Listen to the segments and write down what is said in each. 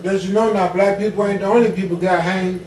But you know now, black people ain't the only people got hanged.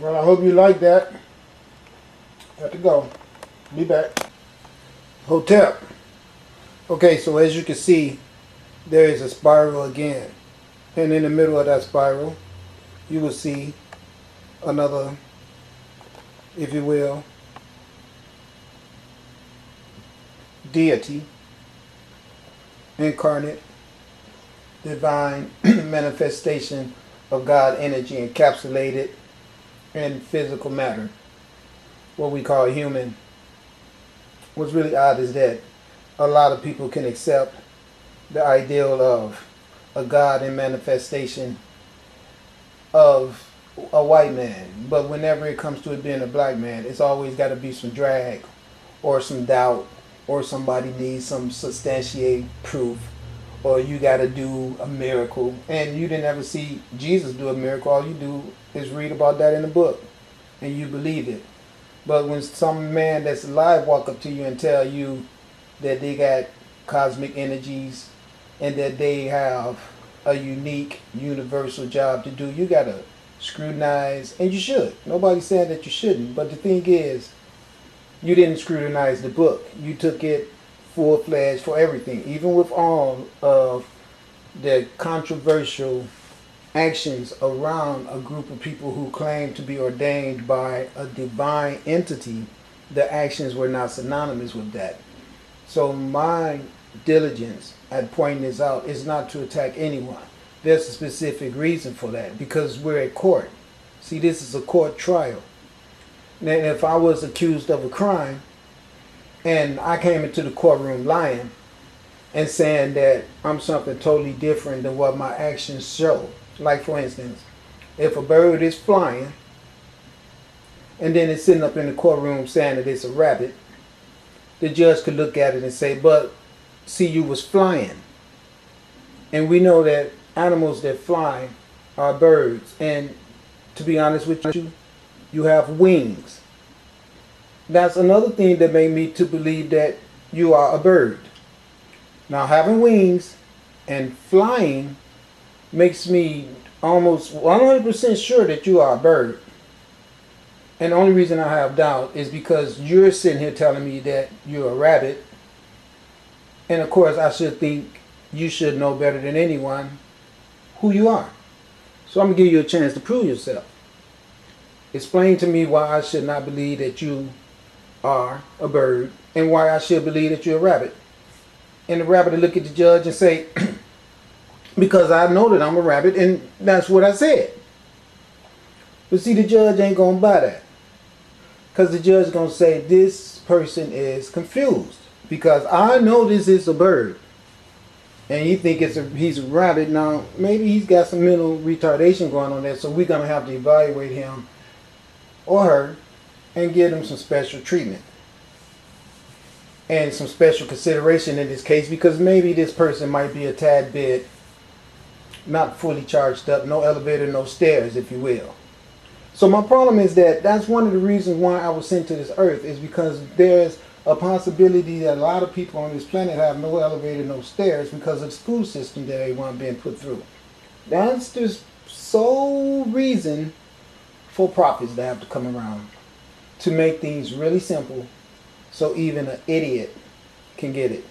Well, I hope you like that. Got to go. Be back. Hotep. Okay, so as you can see, there is a spiral again. And in the middle of that spiral, you will see another, if you will, deity, incarnate, divine manifestation of God energy encapsulated in physical matter, what we call human. What's really odd is that a lot of people can accept the ideal of a God in manifestation of a white man, but whenever it comes to it being a black man, it's always got to be some drag or some doubt, or somebody needs some substantiate proof, or you got to do a miracle. And you didn't ever see Jesus do a miracle. All you do is read about that in the book and you believe it. But when some man that's alive walk up to you and tell you that they got cosmic energies and that they have a unique universal job to do, you got to scrutinize, and you should. Nobody's saying that you shouldn't, but the thing is, you didn't scrutinize the book. You took it full-fledged for everything, even with all of the controversial actions around a group of people who claim to be ordained by a divine entity. The actions were not synonymous with that. So my diligence at pointing this out is not to attack anyone. There's a specific reason for that, because we're at court. See, this is a court trial. Now, if I was accused of a crime and I came into the courtroom lying and saying that I'm something totally different than what my actions show, like for instance, if a bird is flying and then it's sitting up in the courtroom saying that it's a rabbit, the judge could look at it and say, but see, you was flying. And we know that animals that fly are birds. And to be honest with you, you have wings. That's another thing that made me to believe that you are a bird. Now, having wings and flying makes me almost 100% sure that you are a bird. And the only reason I have doubt is because you're sitting here telling me that you're a rabbit. And of course, I should think you should know better than anyone who you are. So I'm going to give you a chance to prove yourself. Explain to me why I should not believe that you are a bird and why I should believe that you're a rabbit. And the rabbit will look at the judge and say, because I know that I'm a rabbit and that's what I said. But see, the judge ain't going to buy that. Because the judge is going to say this person is confused. Because I know this is a bird. And you think he's a rabbit. Now, maybe he's got some mental retardation going on there. So we're going to have to evaluate him or her and give them some special treatment. And some special consideration in this case. Because maybe this person might be a tad bit not fully charged up. No elevator, no stairs, if you will. So my problem is that's one of the reasons why I was sent to this earth, is because there's a possibility that a lot of people on this planet have no elevator, no stairs because of the school system that they want being put through. That's the sole reason for prophets to have to come around to make things really simple so even an idiot can get it.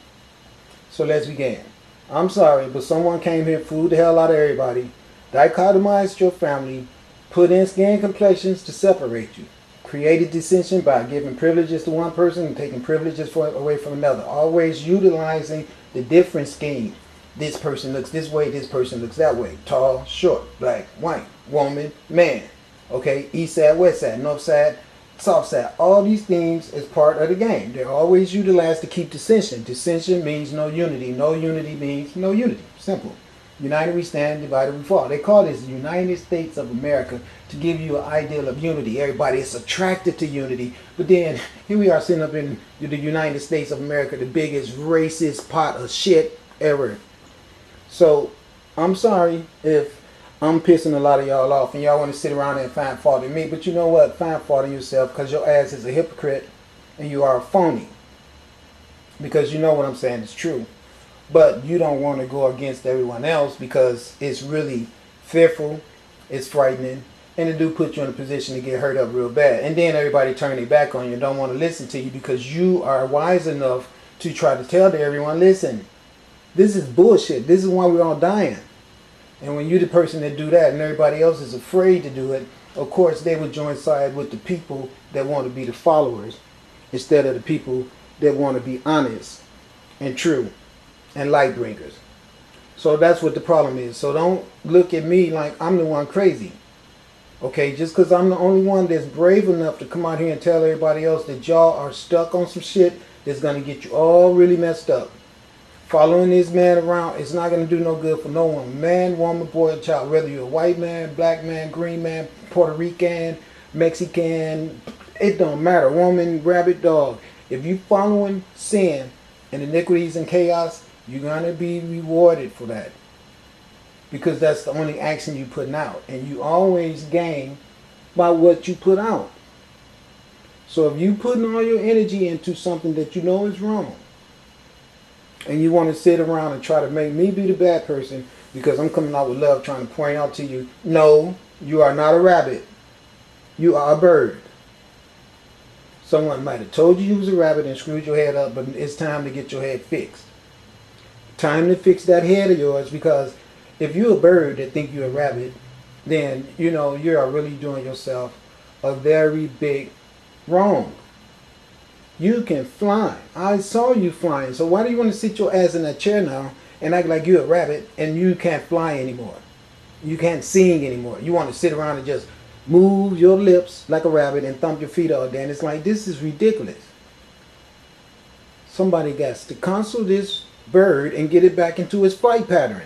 So let's begin. I'm sorry, but someone came here, fooled the hell out of everybody, dichotomized your family, put in skin complexions to separate you. Created dissension by giving privileges to one person and taking privileges away from another. Always utilizing the different scheme. This person looks this way, this person looks that way. Tall, short, black, white, woman, man. Okay, east side, west side, north side, south side. All these things is part of the game. They're always utilized to keep dissension. Dissension means no unity. No unity means no unity. Simple. United we stand, divided we fall. They call this the United States of America to give you an ideal of unity. Everybody is attracted to unity. But then here we are sitting up in the United States of America, the biggest racist pot of shit ever. So I'm sorry if I'm pissing a lot of y'all off and y'all want to sit around and find fault in me. But you know what? Find fault in yourself, because your ass is a hypocrite and you are a phony. Because you know what I'm saying is true. But you don't want to go against everyone else because it's really fearful, it's frightening, and it do put you in a position to get hurt up real bad. And then everybody turn their back on you and don't want to listen to you because you are wise enough to try to tell to everyone, listen, this is bullshit. This is why we're all dying. And when you're the person that do that and everybody else is afraid to do it, of course they would join side with the people that want to be the followers instead of the people that want to be honest and true and light bringers. So that's what the problem is. So don't look at me like I'm the one crazy. Okay, just because I'm the only one that's brave enough to come out here and tell everybody else that y'all are stuck on some shit that's going to get you all really messed up. Following this man around, it's not going to do no good for no one. Man, woman, boy, or child. Whether you're a white man, black man, green man, Puerto Rican, Mexican, it don't matter. Woman, rabbit, dog. If you following sin and iniquities and chaos, you're going to be rewarded for that. Because that's the only action you're putting out. And you always gain by what you put out. So if you putting all your energy into something that you know is wrong, and you want to sit around and try to make me be the bad person because I'm coming out with love trying to point out to you, no, you are not a rabbit. You are a bird. Someone might have told you was a rabbit and screwed your head up, but it's time to get your head fixed. Time to fix that head of yours, because if you're a bird that think you're a rabbit, then you know you are really doing yourself a very big wrong. You can fly. I saw you flying. So why do you want to sit your ass in that chair now and act like you're a rabbit and you can't fly anymore? You can't sing anymore. You want to sit around and just move your lips like a rabbit and thump your feet all day. And it's like, this is ridiculous. Somebody got to console this bird and get it back into its flight pattern.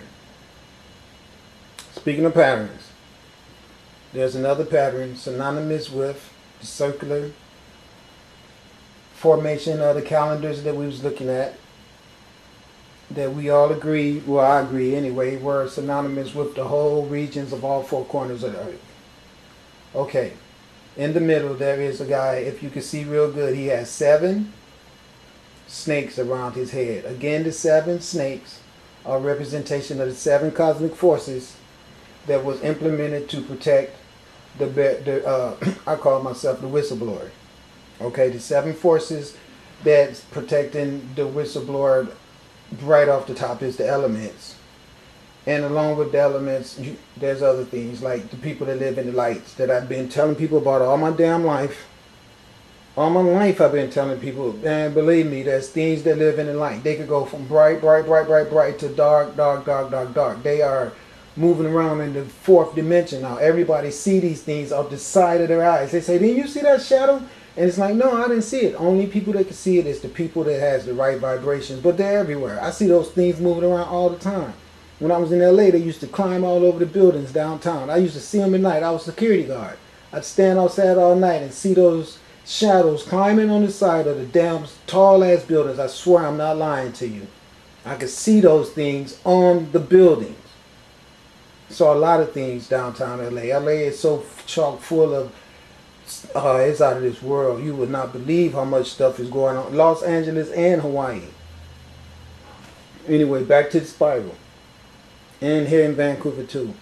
Speaking of patterns, there's another pattern synonymous with the circular formation of the calendars that we was looking at, that we all agree, well I agree anyway, were synonymous with the whole regions of all four corners of the earth. Okay, in the middle there is a guy, if you can see real good, he has 7 snakes around his head. Again, the 7 snakes are a representation of the 7 cosmic forces that was implemented to protect I call myself the whistleblower. Okay, the 7 forces that's protecting the whistleblower right off the top is the elements. And along with the elements, there's other things like the people that live in the lights that I've been telling people about all my damn life. All my life I've been telling people, and believe me, there's things that live in the light. They could go from bright, bright, bright, bright, bright to dark, dark, dark, dark, dark. They are moving around in the 4th dimension now. Everybody see these things off the side of their eyes. They say, didn't you see that shadow? And it's like, no, I didn't see it. Only people that can see it is the people that has the right vibrations. But they're everywhere. I see those things moving around all the time. When I was in LA, they used to climb all over the buildings downtown. I used to see them at night. I was a security guard. I'd stand outside all night and see those shadows climbing on the side of the damn tall ass buildings. I swear I'm not lying to you. I could see those things on the buildings. Saw a lot of things downtown LA. LA is so chock full of, it's out of this world. You would not believe how much stuff is going on. Los Angeles and Hawaii. Anyway, back to the spiral. And here in Vancouver too.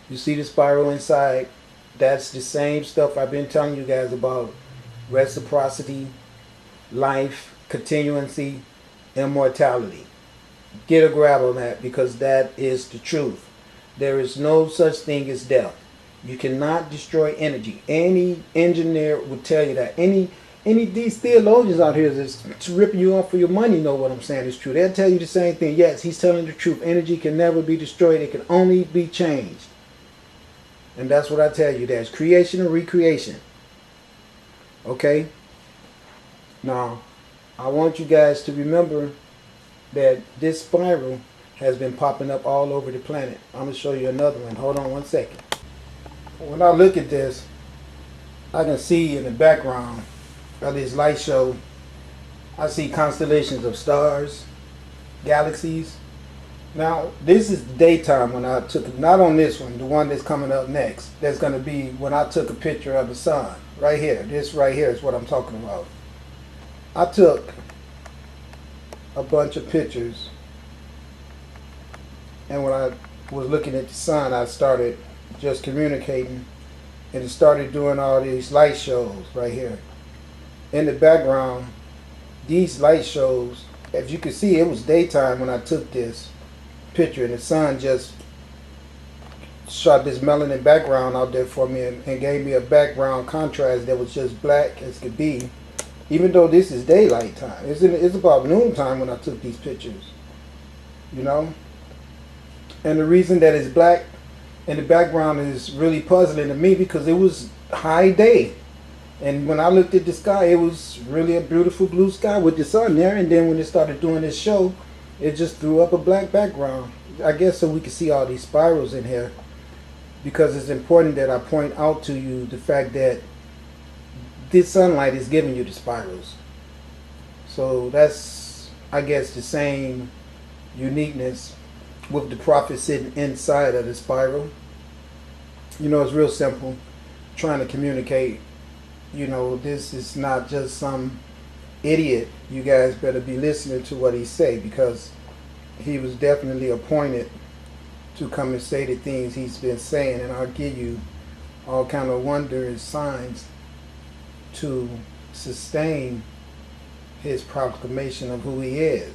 You see the spiral inside. That's the same stuff I've been telling you guys about. Reciprocity, life, continuancy, immortality. Get a grab on that, because that is the truth. There is no such thing as death. You cannot destroy energy. Any engineer will tell you that. Any these theologians out here that's ripping you off for your money know what I'm saying is true. They'll tell you the same thing. Yes, he's telling the truth. Energy can never be destroyed. It can only be changed. And that's what I tell you. There's creation and recreation. Okay? Now, I want you guys to remember that this spiral has been popping up all over the planet. I'm going to show you another one. Hold on one second. When I look at this, I can see in the background of this light show, I see constellations of stars, galaxies. Now, this is daytime when I took it. Not on this one, the one that's coming up next. That's going to be when I took a picture of the sun. Right here. This right here is what I'm talking about. I took a bunch of pictures, and when I was looking at the sun, I started just communicating, and it started doing all these light shows right here. In the background, these light shows, as you can see, it was daytime when I took this picture, and the sun just shot this melanin background out there for me, and gave me a background contrast that was just black as could be, even though this is daylight time. It's about noon time when I took these pictures, you know. And the reason that it's black in the background is really puzzling to me, because it was high day, and when I looked at the sky, it was really a beautiful blue sky with the sun there. And then when it started doing this show, it just threw up a black background, I guess so we could see all these spirals in here, because it's important that I point out to you the fact that this sunlight is giving you the spirals. So that's, I guess, the same uniqueness with the prophet sitting inside of the spiral. You know, it's real simple. Trying to communicate, you know, this is not just some idiot. You guys better be listening to what he say, because he was definitely appointed to come and say the things he's been saying, and I'll give you all kind of wondrous signs to sustain his proclamation of who he is.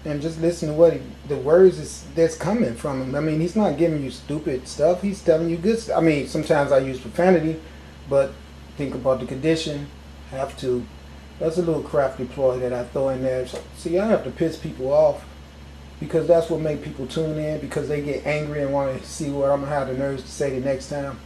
And just listen to what the words that's coming from him. I mean, he's not giving you stupid stuff. He's telling you good stuff. I mean, sometimes I use profanity, but think about the condition. Have to. That's a little crafty ploy that I throw in there. So, see, I have to piss people off, because that's what make people tune in, because they get angry and want to see what I'm going to have the nerves to say the next time.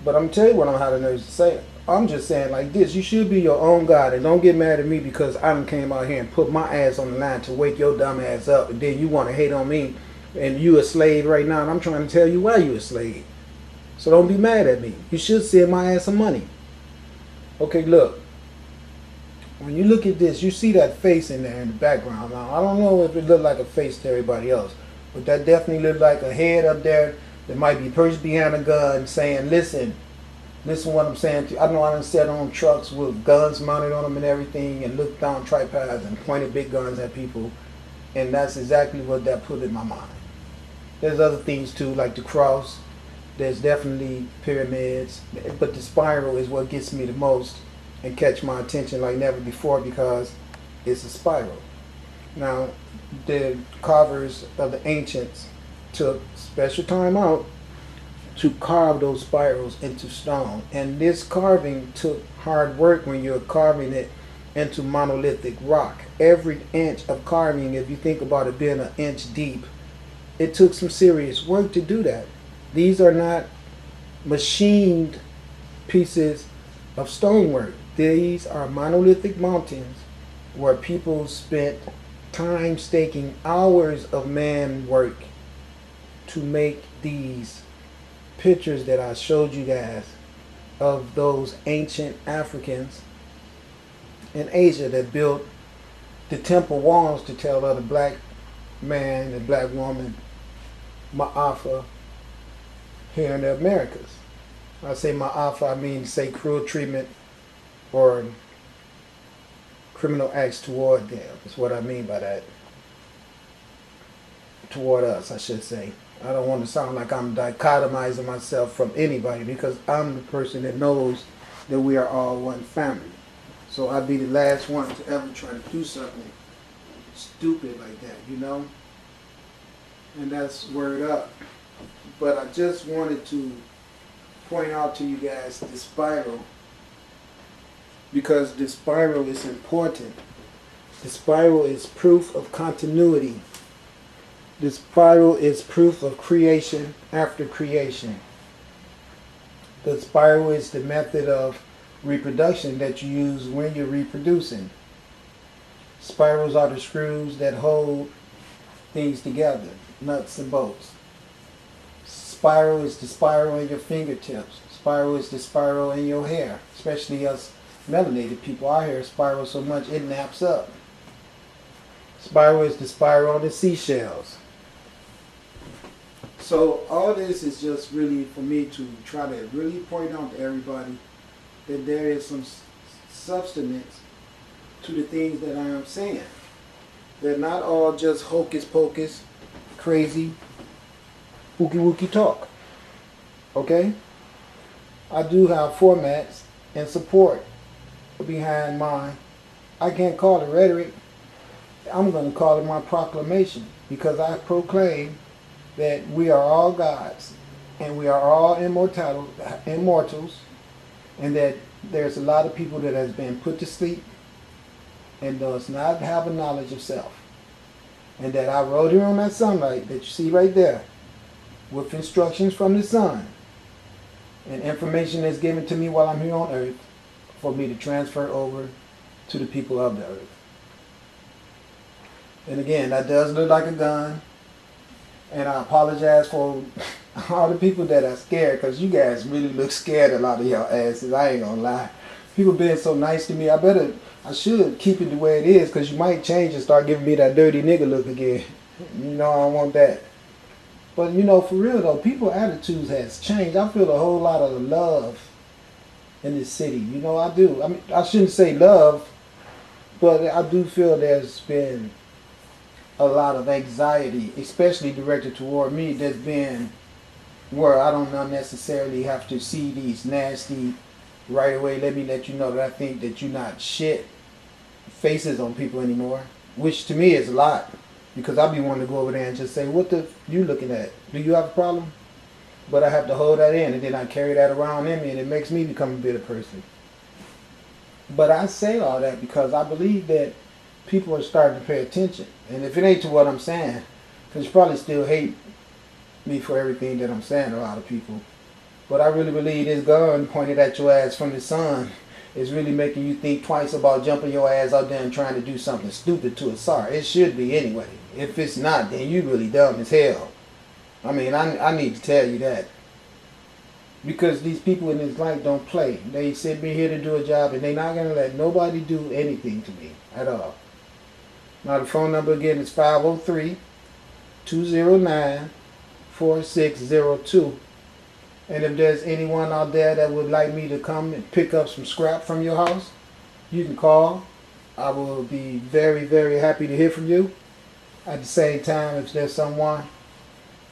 But I'm going to tell you what I'm going to have the nerves to say. I'm just saying like this: you should be your own God, and don't get mad at me because I done came out here and put my ass on the line to wake your dumb ass up, and then you want to hate on me, and you a slave right now, and I'm trying to tell you why you a slave. So don't be mad at me. You should send my ass some money. Okay, look. When you look at this, you see that face in there in the background. Now, I don't know if it looked like a face to everybody else, but that definitely looked like a head up there that might be perched behind a gun saying, listen what I'm saying to you. I know I done sat on trucks with guns mounted on them and everything, and looked down tripods and pointed big guns at people, and that's exactly what that put in my mind. There's other things too, like the cross. There's definitely pyramids, but the spiral is what gets me the most and catch my attention like never before, because it's a spiral. Now, the carvers of the ancients took special time out to carve those spirals into stone, and this carving took hard work when you're carving it into monolithic rock. Every inch of carving, if you think about it being an inch deep, it took some serious work to do that. These are not machined pieces of stonework. These are monolithic mountains where people spent time staking hours of man work to make these pictures that I showed you guys of those ancient Africans in Asia that built the temple walls to tell of the black man and black woman Ma'afa here in the Americas. I say Ma'afa, I mean say cruel treatment or criminal acts toward them is what I mean by that. Toward us, I should say. I don't want to sound like I'm dichotomizing myself from anybody, because I'm the person that knows that we are all one family. So I'd be the last one to ever try to do something stupid like that, you know? And that's word up. But I just wanted to point out to you guys the spiral, because the spiral is important. The spiral is proof of continuity. The spiral is proof of creation after creation. The spiral is the method of reproduction that you use when you're reproducing. Spirals are the screws that hold things together, nuts and bolts. Spiral is the spiral in your fingertips. Spiral is the spiral in your hair, especially us melanated people. Our hair spirals so much it naps up. Spiral is the spiral on the seashells. So all this is just really for me to try to really point out to everybody that there is some substance to the things that I am saying. They're not all just hocus pocus, crazy, wookie wookie talk. Okay? I do have formats and support behind mine. I can't call it rhetoric. I'm going to call it my proclamation, because I proclaim that we are all gods and we are all immortals, and that there's a lot of people that has been put to sleep and does not have a knowledge of self. And that I rode here on that sunlight that you see right there with instructions from the sun and information that's given to me while I'm here on earth for me to transfer over to the people of the earth. And again, that does look like a gun. And I apologize for all the people that are scared, because you guys really look scared, a lot of y'all asses. I ain't gonna lie. People being so nice to me, I should keep it the way it is, because you might change and start giving me that dirty nigga look again. You know, I don't want that. But you know, for real though, people's attitudes has changed. I feel a whole lot of love in this city. You know, I do. I mean, I shouldn't say love, but I do feel there's been a lot of anxiety, especially directed toward me, that's been where I don't necessarily have to see these nasty, right away, let me let you know that I think that you're not shit faces on people anymore, which to me is a lot, because I be wanting to go over there and just say, what the you looking at? Do you have a problem? But I have to hold that in, and then I carry that around in me, and it makes me become a bitter person. But I say all that because I believe that people are starting to pay attention. And if it ain't to what I'm saying, because you probably still hate me for everything that I'm saying, a lot of people. But I really believe this gun pointed at your ass from the sun is really making you think twice about jumping your ass out there and trying to do something stupid to a SAR. It should be anyway. If it's not, then you really dumb as hell. I mean, I need to tell you that. Because these people in this life don't play. They sent me here to do a job, and they're not going to let nobody do anything to me at all. Now the phone number again is 503-209-4602. And if there's anyone out there that would like me to come and pick up some scrap from your house, you can call. I will be very, very happy to hear from you. At the same time, if there's someone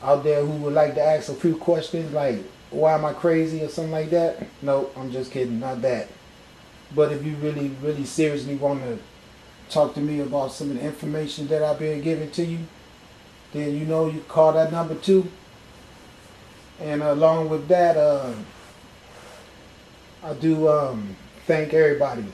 out there who would like to ask a few questions like, why am I crazy or something like that? No, I'm just kidding, not that. But if you really, really seriously want to talk to me about some of the information that I've been giving to you, then you know you call that number too. And along with that, I do thank everybody